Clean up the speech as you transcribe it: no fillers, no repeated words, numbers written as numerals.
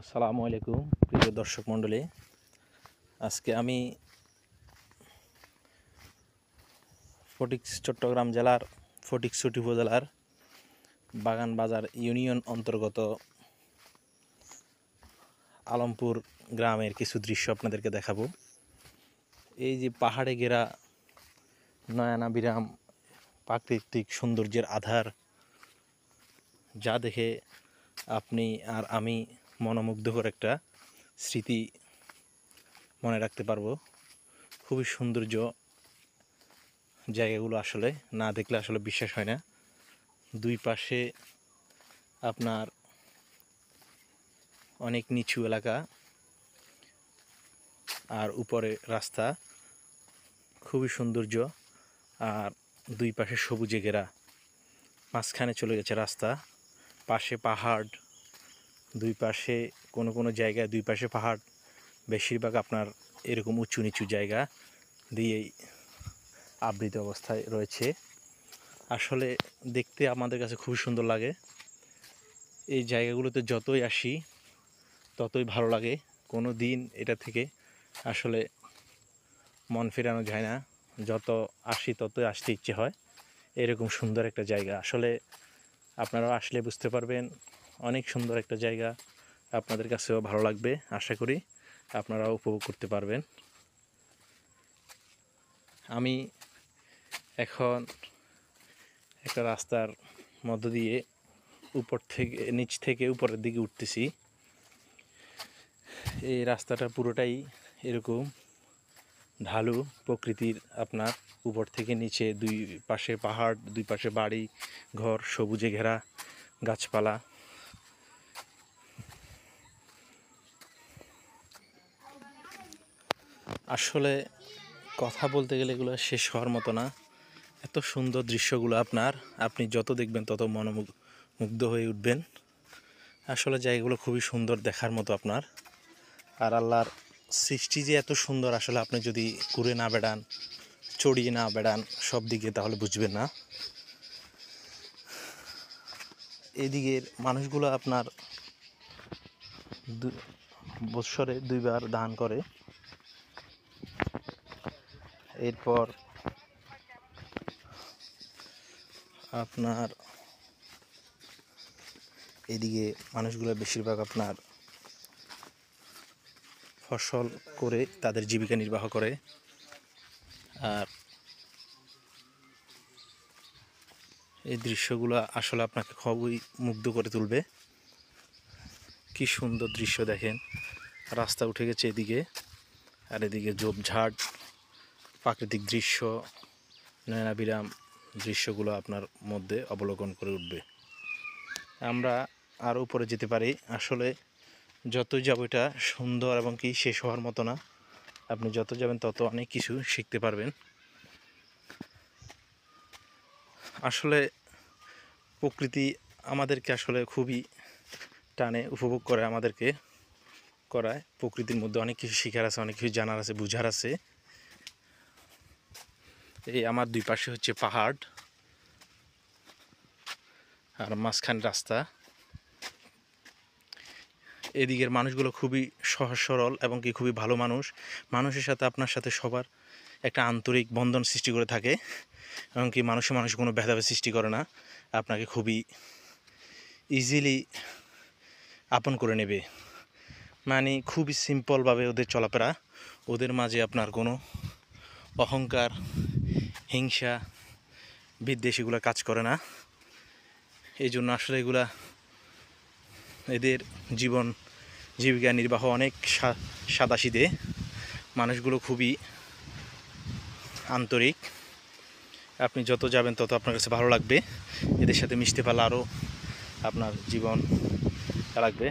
আসসালামু আলাইকুম প্রিয় দর্শক মণ্ডলী। আজকে আমি চট্টগ্রাম জেলার ফটিকছড়ি উপজেলার বাগান বাজার ইউনিয়ন অন্তর্গত আলমপুর গ্রামের কিছু দৃশ্য আপনাদেরকে দেখাবো। এই যে পাহাড়ে ঘেরা নয়নাভিরাম প্রাকৃতিক সৌন্দর্যের আধার, যা দেখে আপনি আর আমি মনোমুগ্ধকর একটা স্মৃতি মনে রাখতে পারবো। খুবই সৌন্দর্য জায়গাগুলো, আসলে না দেখলে আসলে বিশ্বাস হয় না। দুই পাশে আপনার অনেক নিচু এলাকা আর উপরে রাস্তা, খুবই সৌন্দর্য। আর দুই পাশে সবুজে ঘেরা, মাঝখানে চলে গেছে রাস্তা, পাশে পাহাড়, দুই পাশে কোনো কোনো জায়গায় দুই পাশে পাহাড়, বেশিরভাগ আপনার এরকম উঁচু নিচু জায়গা দিয়েই আবৃত অবস্থায় রয়েছে। আসলে দেখতে আমাদের কাছে খুবই সুন্দর লাগে। এই জায়গাগুলোতে যতই আসি ততই ভালো লাগে। কোনো দিন এটা থেকে আসলে মন ফেরানো যায় না, যত আসি ততই আসতে ইচ্ছে হয়। এরকম সুন্দর একটা জায়গা, আসলে আপনারাও আসলে বুঝতে পারবেন, অনেক সুন্দর একটা জায়গা। আপনাদের কাছেও ভালো লাগবে, আশা করি আপনারাও উপভোগ করতে পারবেন। আমি এখন একটা রাস্তার মধ্য দিয়ে নিচ থেকে উপরের দিকে উঠতেছি। এই রাস্তাটা পুরোটাই এরকম ঢালু প্রকৃতির, আপনার উপর থেকে নিচে দুই পাশে পাহাড়, দুই পাশে বাড়ি ঘর, সবুজে ঘেরা গাছপালা। আসলে কথা বলতে গেলে এগুলো শেষ হওয়ার মতো না, এত সুন্দর দৃশ্যগুলো আপনি যত দেখবেন তত মুগ্ধ হয়ে উঠবেন। আসলে জায়গাগুলো খুবই সুন্দর, দেখার মতো আপনার। আর আল্লাহর সৃষ্টি যে এত সুন্দর, আসলে আপনি যদি ঘুরে না বেড়ান, চড়িয়ে না বেড়ান সব দিকে, তাহলে বুঝবেন না। এদিকের মানুষগুলো আপনার বৎসরে দুইবার দান করে। এরপর আপনার এদিকে মানুষগুলো বেশিরভাগ আপনার ফসল করে তাদের জীবিকা নির্বাহ করে। আর এই দৃশ্যগুলো আসলে আপনাকে খুবই মুগ্ধ করে তুলবে। কি সুন্দর দৃশ্য দেখেন, রাস্তা উঠে গেছে এদিকে, আর এদিকে ঝোপঝাড়, প্রাকৃতিক দৃশ্য, নয়নাভিরাম দৃশ্যগুলো আপনার মধ্যে অবলোকন করে উঠবে। আমরা আরও উপরে যেতে পারি, আসলে যতই যাব এটা সুন্দর এবং কি শেষ হওয়ার মতো না। আপনি যত যাবেন তত অনেক কিছু শিখতে পারবেন। আসলে প্রকৃতি আমাদেরকে আসলে খুবই টানে, উপভোগ করে, আমাদেরকে করায়। প্রকৃতির মধ্যে অনেক কিছু শেখার আছে, অনেক কিছু জানার আছে, বুঝার আছে। এই আমার দুই পাশে হচ্ছে পাহাড় আর মাঝখানে রাস্তা। এদিকের মানুষগুলো খুবই সহজ সরল এবং কি খুবই ভালো মানুষ। মানুষের সাথে আপনার সাথে সবার একটা আন্তরিক বন্ধন সৃষ্টি করে থাকে, এবং কি মানুষ কোনো ভেদাভেদ সৃষ্টি করে না, আপনাকে খুবই ইজিলি আপন করে নেবে। মানে খুবই সিম্পলভাবে ওদের চলাফেরা, ওদের মাঝে আপনার কোনো অহংকার, হিংসা, বিদ্বেষ এগুলো কাজ করে না। এই জন্য আসলে এদের জীবিকা নির্বাহ অনেক সাদাসিধে। মানুষগুলো খুবই আন্তরিক, আপনি যত যাবেন তত আপনার কাছে ভালো লাগবে। এদের সাথে মিশতে পারলে আরও আপনার জীবন লাগবে।